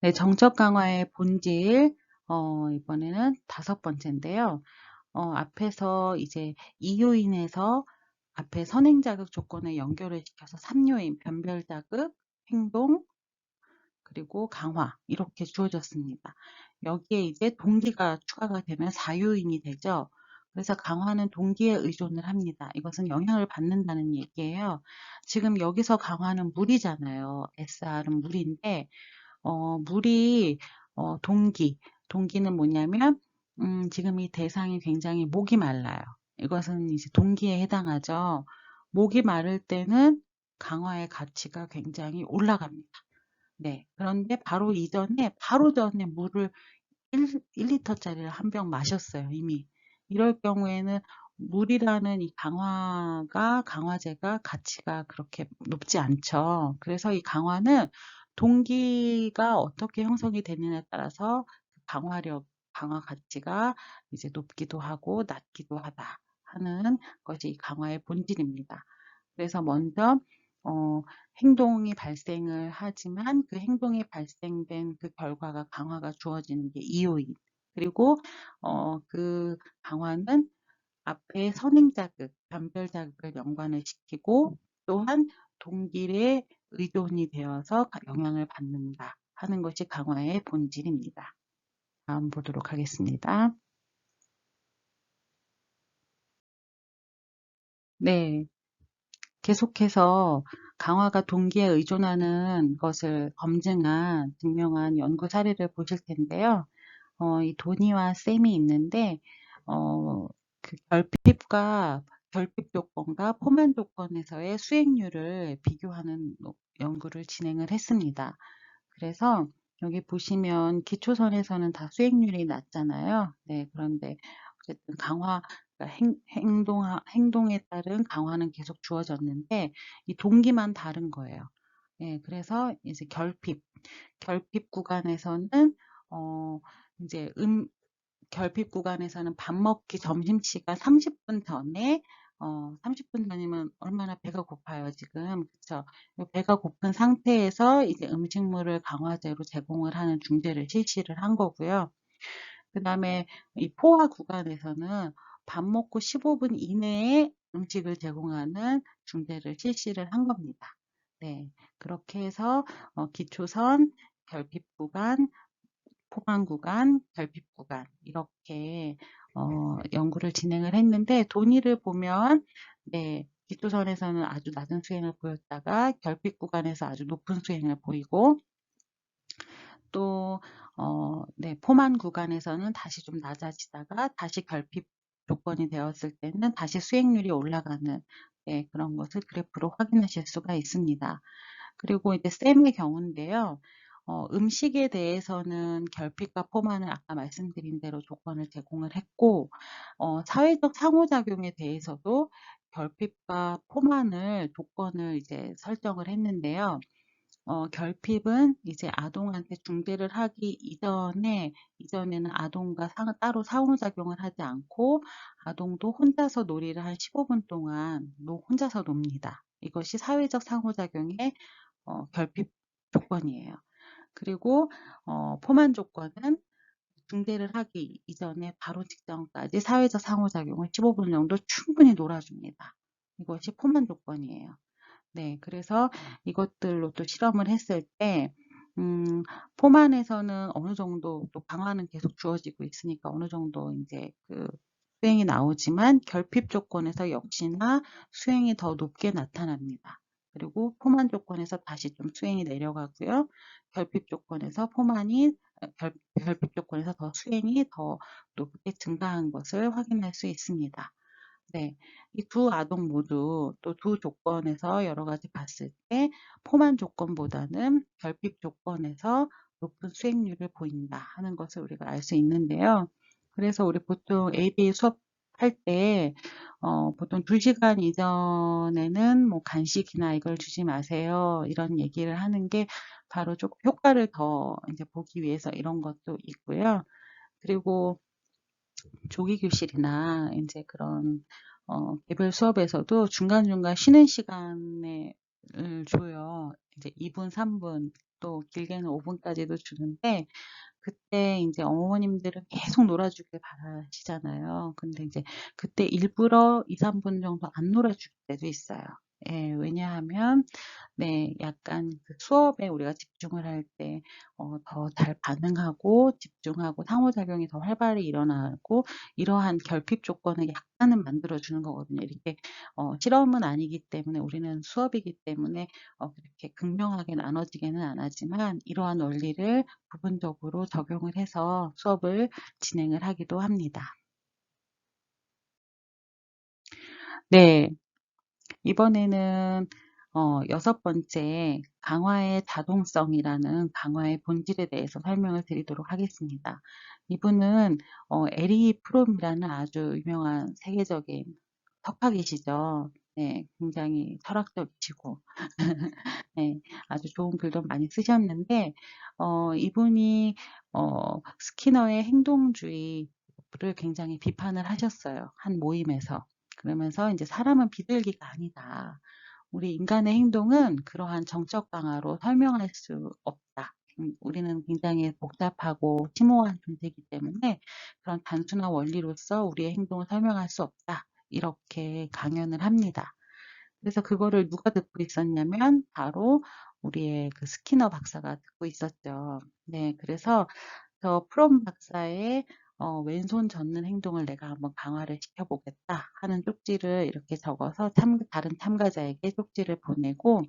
네, 정적 강화의 본질, 이번에는 5번째인데요. 앞에서 이제 이요인에서 앞에 선행자극 조건을 연결을 시켜서 3요인, 변별자극, 행동, 그리고 강화, 이렇게 주어졌습니다. 여기에 이제 동기가 추가가 되면 4요인이 되죠. 그래서 강화는 동기에 의존을 합니다. 이것은 영향을 받는다는 얘기예요. 지금 여기서 강화는 물이잖아요. SR은 물인데, 물이 동기는 뭐냐면 지금 이 대상이 굉장히 목이 말라요. 이것은 이제 동기에 해당하죠. 목이 마를 때는 강화의 가치가 굉장히 올라갑니다. 네. 그런데 바로 전에 물을 1리터짜리를 한 병 마셨어요, 이미. 이럴 경우에는 물이라는 이 강화제가 가치가 그렇게 높지 않죠. 그래서 이 강화는 동기가 어떻게 형성이 되느냐에 따라서 강화 가치가 이제 높기도 하고 낮기도 하다 하는 것이 이 강화의 본질입니다. 그래서 먼저 어, 행동이 발생을 하지만 그 행동이 발생된 그 결과가 강화가 주어지는 게 이요인. 그리고 그 강화는 앞에 선행자극, 변별자극을 연관을 시키고 또한 동길에 의존이 되어서 영향을 받는다 하는 것이 강화의 본질입니다. 다음 보도록 하겠습니다. 네, 계속해서 강화가 동기에 의존하는 것을 증명한 연구 사례를 보실 텐데요. 이 도니와 샘이 있는데, 그 결핍 조건과 포만 조건에서의 수익률을 비교하는 연구를 진행을 했습니다. 그래서 여기 보시면 기초선에서는 다 수익률이 낮잖아요. 네, 그런데 어쨌든 그러니까 행동에 따른 강화는 계속 주어졌는데 이 동기만 다른 거예요. 예, 그래서 이제 결핍 구간에서는 어 이제 결핍 구간에서는 밥 먹기 점심시간 30분 전에 30분 전이면 얼마나 배가 고파요, 지금. 그쵸? 배가 고픈 상태에서 이제 음식물을 강화제로 제공을 하는 중재를 실시를 한 거고요. 그 다음에 이 포화 구간에서는 밥 먹고 15분 이내에 음식을 제공하는 중재를 실시를 한 겁니다. 네. 그렇게 해서 기초선, 결핍 구간, 포만 구간, 결핍 구간 이렇게 연구를 진행을 했는데 돈이를 보면 네, 기초선에서는 아주 낮은 수행을 보였다가 결핍 구간에서 아주 높은 수행을 보이고 또 네, 포만 구간에서는 다시 좀 낮아지다가 다시 결핍 조건이 되었을 때는 다시 수행률이 올라가는 네, 그런 것을 그래프로 확인하실 수가 있습니다. 그리고 이제 쌤의 경우인데요. 음식에 대해서는 결핍과 포만을 아까 말씀드린 대로 조건을 제공을 했고, 사회적 상호작용에 대해서도 결핍과 포만을 조건을 이제 설정을 했는데요. 결핍은 이제 아동한테 중재를 하기 이전에는 아동과 따로 상호작용을 하지 않고 아동도 혼자서 놀이를 한 15분 동안 혼자서 놉니다. 이것이 사회적 상호작용의 결핍 조건이에요. 그리고 포만 조건은 중재를 하기 이전에 바로 직전까지 사회적 상호작용을 15분 정도 충분히 놀아줍니다. 이것이 포만 조건이에요. 네, 그래서 이것들로 또 실험을 했을 때, 포만에서는 어느 정도 또 강화는 계속 주어지고 있으니까 어느 정도 이제 그 수행이 나오지만 결핍 조건에서 역시나 수행이 더 높게 나타납니다. 그리고 포만 조건에서 다시 좀 수행이 내려가고요. 결핍 조건에서 결핍 조건에서 더 수행이 더 높게 증가한 것을 확인할 수 있습니다. 네, 이 두 아동 모두 또 두 조건에서 여러 가지 봤을 때 포만 조건보다는 결핍 조건에서 높은 수행률을 보인다 하는 것을 우리가 알 수 있는데요. 그래서 우리 보통 ABA 수업할 때 보통 2시간 이전에는 뭐 간식이나 이걸 주지 마세요. 이런 얘기를 하는 게 바로 조금 효과를 더 이제 보기 위해서 이런 것도 있고요. 그리고 조기 교실이나 이제 그런 개별 수업에서도 중간중간 쉬는 시간에 줘요. 이제 2분, 3분, 또 길게는 5분까지도 주는데, 그때 이제 어머님들은 계속 놀아주길 바라시잖아요. 근데 이제 그때 일부러 2, 3분 정도 안 놀아줄 때도 있어요. 예, 왜냐하면 네, 약간 그 수업에 우리가 집중을 할 때, 더 잘 반응하고 집중하고 상호작용이 더 활발히 일어나고 이러한 결핍 조건을 약간은 만들어주는 거거든요. 이렇게, 실험은 아니기 때문에 우리는 수업이기 때문에, 그렇게 극명하게 나눠지게는 안 하지만 이러한 원리를 부분적으로 적용을 해서 수업을 진행을 하기도 합니다. 네. 이번에는 여섯 번째 강화의 다동성이라는 강화의 본질에 대해서 설명을 드리도록 하겠습니다. 이분은 에리 프롬이라는 아주 유명한 세계적인 석학이시죠. 네, 굉장히 철학적이시고 네, 아주 좋은 글도 많이 쓰셨는데 이분이 스키너의 행동주의를 굉장히 비판을 하셨어요. 한 모임에서. 그러면서 이제 사람은 비둘기가 아니다. 우리 인간의 행동은 그러한 정적 강화로 설명할 수 없다. 우리는 굉장히 복잡하고 심오한 존재이기 때문에 그런 단순한 원리로서 우리의 행동을 설명할 수 없다. 이렇게 강연을 합니다. 그래서 그거를 누가 듣고 있었냐면 바로 우리의 그 스키너 박사가 듣고 있었죠. 네, 그래서 저 프롬 박사의 왼손 젓는 행동을 내가 한번 강화를 시켜보겠다 하는 쪽지를 이렇게 적어서 다른 참가자에게 쪽지를 보내고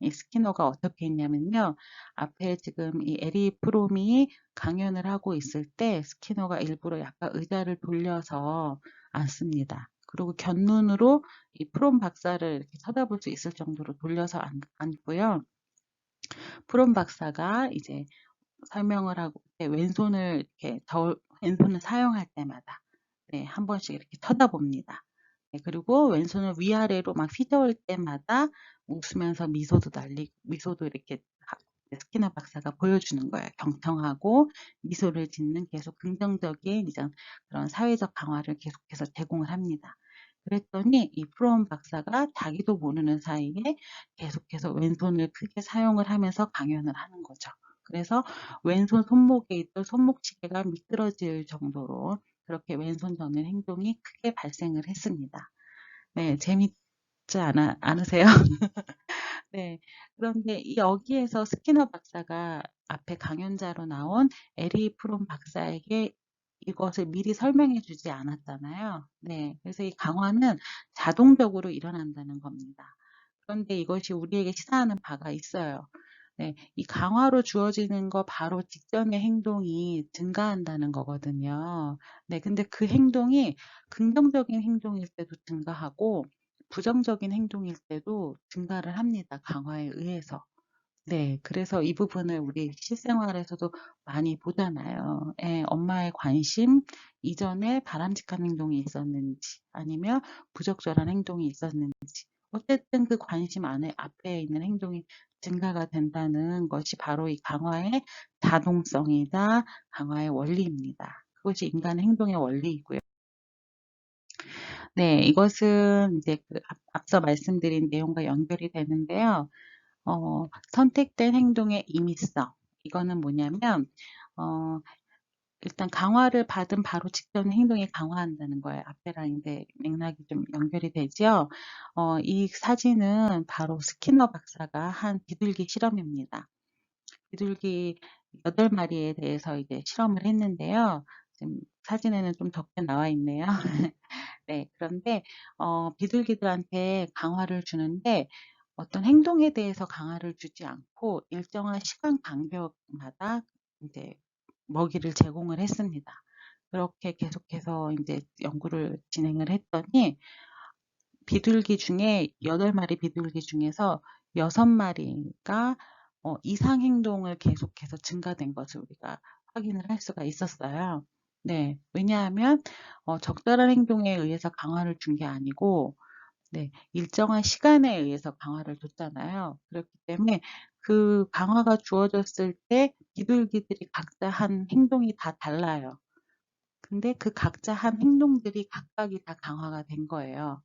이 스키너가 어떻게 했냐면요. 앞에 지금 이 에리 프롬이 강연을 하고 있을 때 스키너가 일부러 약간 의자를 돌려서 앉습니다. 그리고 곁눈으로 이 프롬 박사를 이렇게 쳐다볼 수 있을 정도로 돌려서 앉고요. 프롬 박사가 이제 설명을 하고 왼손을 이렇게 왼손을 사용할 때마다 네, 한 번씩 이렇게 쳐다봅니다. 네, 그리고 왼손을 위아래로 막 휘저을 때마다 웃으면서 미소도 이렇게 스키너 박사가 보여주는 거예요. 경청하고 미소를 짓는 계속 긍정적인 이런 그런 사회적 강화를 계속해서 제공을 합니다. 그랬더니 이 프롬 박사가 자기도 모르는 사이에 계속해서 왼손을 크게 사용을 하면서 강연을 하는 거죠. 그래서 왼손 손목에 있던 손목시계가 미끄러질 정도로 그렇게 왼손 저는 행동이 크게 발생을 했습니다. 네, 재밌지 않으세요? 네. 그런데 여기에서 스키너 박사가 앞에 강연자로 나온 에리 프롬 박사에게 이것을 미리 설명해 주지 않았잖아요. 네. 그래서 이 강화는 자동적으로 일어난다는 겁니다. 그런데 이것이 우리에게 시사하는 바가 있어요. 네. 이 강화로 주어지는 거 바로 직전의 행동이 증가한다는 거거든요. 네. 근데 그 행동이 긍정적인 행동일 때도 증가하고 부정적인 행동일 때도 증가를 합니다. 강화에 의해서. 네. 그래서 이 부분을 우리 실생활에서도 많이 보잖아요. 예, 엄마의 관심 이전에 바람직한 행동이 있었는지 아니면 부적절한 행동이 있었는지 어쨌든 그 관심 안에 앞에 있는 행동이 증가가 된다는 것이 바로 이 강화의 자동성이다. 강화의 원리입니다. 그것이 인간의 행동의 원리이고요. 네, 이것은 이제 그 앞서 말씀드린 내용과 연결이 되는데요. 선택된 행동의 임의성. 이거는 뭐냐면, 어, 일단 강화를 받은 바로 직전 행동에 강화한다는 거예요. 앞에랑 이제 맥락이 좀 연결이 되죠. 이 사진은 바로 스키너 박사가 한 비둘기 실험입니다. 비둘기 8마리에 대해서 이제 실험을 했는데요. 지금 사진에는 좀 적게 나와 있네요. 네, 그런데 비둘기들한테 강화를 주는데 어떤 행동에 대해서 강화를 주지 않고 일정한 시간 간격마다 이제 먹이를 제공을 했습니다. 그렇게 계속해서 이제 연구를 진행을 했더니 비둘기 중에 8마리 비둘기 중에서 6마리가 이상 행동을 계속해서 증가된 것을 우리가 확인을 할 수가 있었어요. 네, 왜냐하면 적절한 행동에 의해서 강화를 준 게 아니고 네, 일정한 시간에 의해서 강화를 줬잖아요. 그렇기 때문에 그 강화가 주어졌을 때 비둘기들이 각자 한 행동이 다 달라요. 근데 그 각자 한 행동들이 각각이 다 강화가 된 거예요.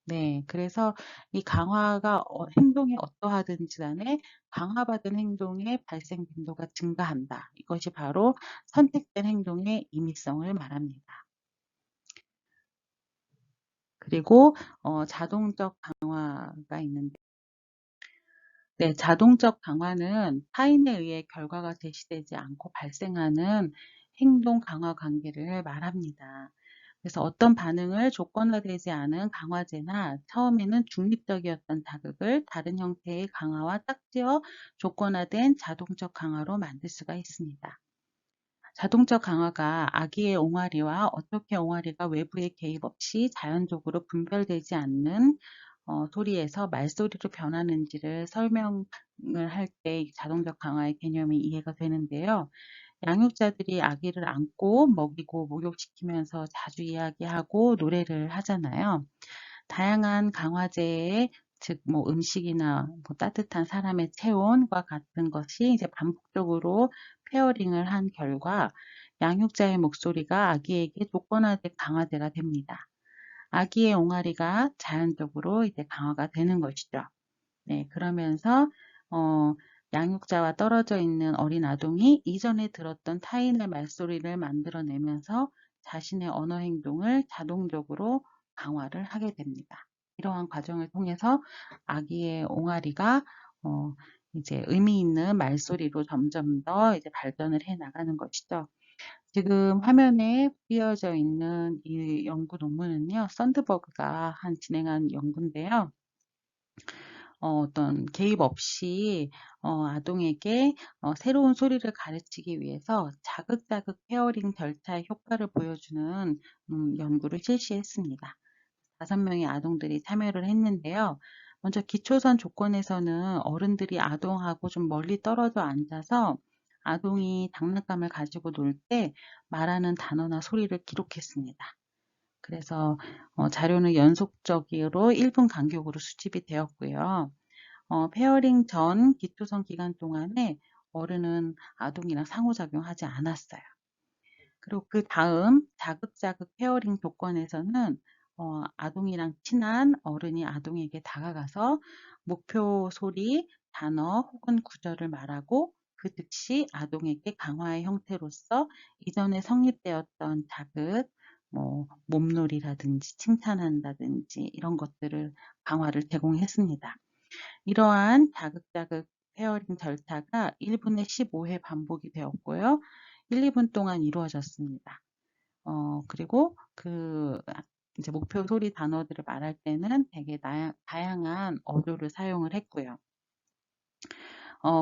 네. 그래서 이 강화가 행동이 어떠하든지 간에 강화받은 행동의 발생 빈도가 증가한다. 이것이 바로 선택된 행동의 임의성을 말합니다. 그리고 자동적 강화가 있는데, 네, 자동적 강화는 타인에 의해 결과가 제시되지 않고 발생하는 행동 강화 관계를 말합니다. 그래서 어떤 반응을 조건화되지 않은 강화제나 처음에는 중립적이었던 자극을 다른 형태의 강화와 짝지어 조건화된 자동적 강화로 만들 수가 있습니다. 자동적 강화가 아기의 옹알이와 어떻게 옹알이가 외부의 개입 없이 자연적으로 분별되지 않는 소리에서 말소리로 변하는지를 설명을 할 때 자동적 강화의 개념이 이해가 되는데요. 양육자들이 아기를 안고 먹이고 목욕시키면서 자주 이야기하고 노래를 하잖아요. 다양한 강화제의 즉 뭐 음식이나 뭐 따뜻한 사람의 체온과 같은 것이 이제 반복적으로 페어링을 한 결과 양육자의 목소리가 아기에게 조건화된 강화제가 됩니다. 아기의 옹알이가 자연적으로 이제 강화가 되는 것이죠. 네, 그러면서 어, 양육자와 떨어져 있는 어린 아동이 이전에 들었던 타인의 말소리를 만들어내면서 자신의 언어 행동을 자동적으로 강화를 하게 됩니다. 이러한 과정을 통해서 아기의 옹알이가 어, 이제 의미 있는 말소리로 점점 더 이제 발전을 해 나가는 것이죠. 지금 화면에 띄어져 있는 이 연구 논문은요, 썬드버그가 진행한 연구인데요. 어떤 개입 없이 아동에게 새로운 소리를 가르치기 위해서 자극자극 페어링 절차의 효과를 보여주는 연구를 실시했습니다. 5명의 아동들이 참여를 했는데요. 먼저 기초선 조건에서는 어른들이 아동하고 좀 멀리 떨어져 앉아서 아동이 장난감을 가지고 놀 때 말하는 단어나 소리를 기록했습니다. 그래서 자료는 연속적으로 1분 간격으로 수집이 되었고요. 페어링 전 기초선 기간 동안에 어른은 아동이랑 상호작용하지 않았어요. 그리고 그 다음 자극자극 페어링 조건에서는 아동이랑 친한 어른이 아동에게 다가가서 목표 소리, 단어 혹은 구절을 말하고 그 즉시 아동에게 강화의 형태로서 이전에 성립되었던 자극, 뭐 몸놀이라든지 칭찬한다든지 이런 것들을 강화를 제공했습니다. 이러한 자극자극 페어링 절차가 1분에 15회 반복이 되었고요. 1, 2분 동안 이루어졌습니다. 그리고 이제 목표 소리 단어들을 말할 때는 되게 다양한 어조를 사용을 했고요.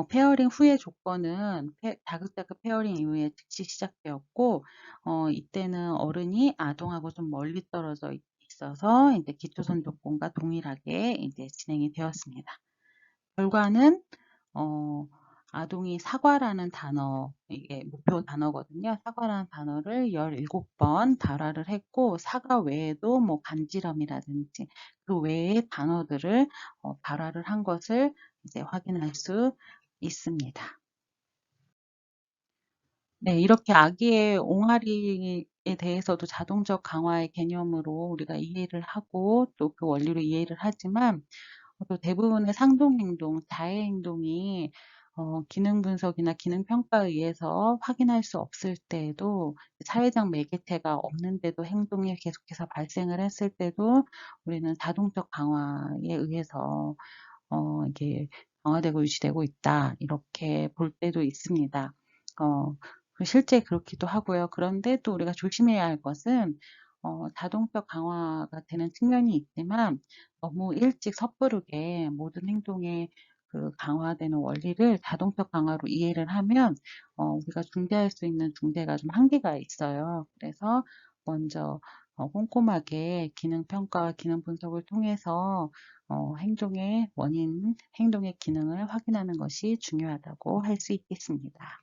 페어링 후의 조건은 자극자극 페어링 이후에 즉시 시작되었고, 이때는 어른이 아동하고 좀 멀리 떨어져 있어서 이제 기초선 조건과 동일하게 이제 진행이 되었습니다. 결과는 어, 아동이 사과라는 단어, 이게 목표 단어거든요. 사과라는 단어를 17번 발화를 했고, 사과 외에도 뭐 간지럼이라든지 그 외의 단어들을 발화를 한 것을 이제 확인할 수 있습니다. 네, 이렇게 아기의 옹알이에 대해서도 자동적 강화의 개념으로 우리가 이해를 하고 또 그 원리로 이해를 하지만 또 대부분의 상동행동, 자해행동이 기능 분석이나 기능 평가에 의해서 확인할 수 없을 때에도 사회적 매개체가 없는데도 행동이 계속해서 발생을 했을 때도 우리는 자동적 강화에 의해서 이게 강화되고 유지되고 있다. 이렇게 볼 때도 있습니다. 어, 실제 그렇기도 하고요. 그런데 또 우리가 조심해야 할 것은 자동적 강화가 되는 측면이 있지만 너무 일찍 섣부르게 모든 행동에 그 강화되는 원리를 자동적 강화로 이해를 하면 우리가 중재할 수 있는 중재가 좀 한계가 있어요. 그래서 먼저 꼼꼼하게 기능 평가와 기능 분석을 통해서 행동의 원인, 행동의 기능을 확인하는 것이 중요하다고 할 수 있겠습니다.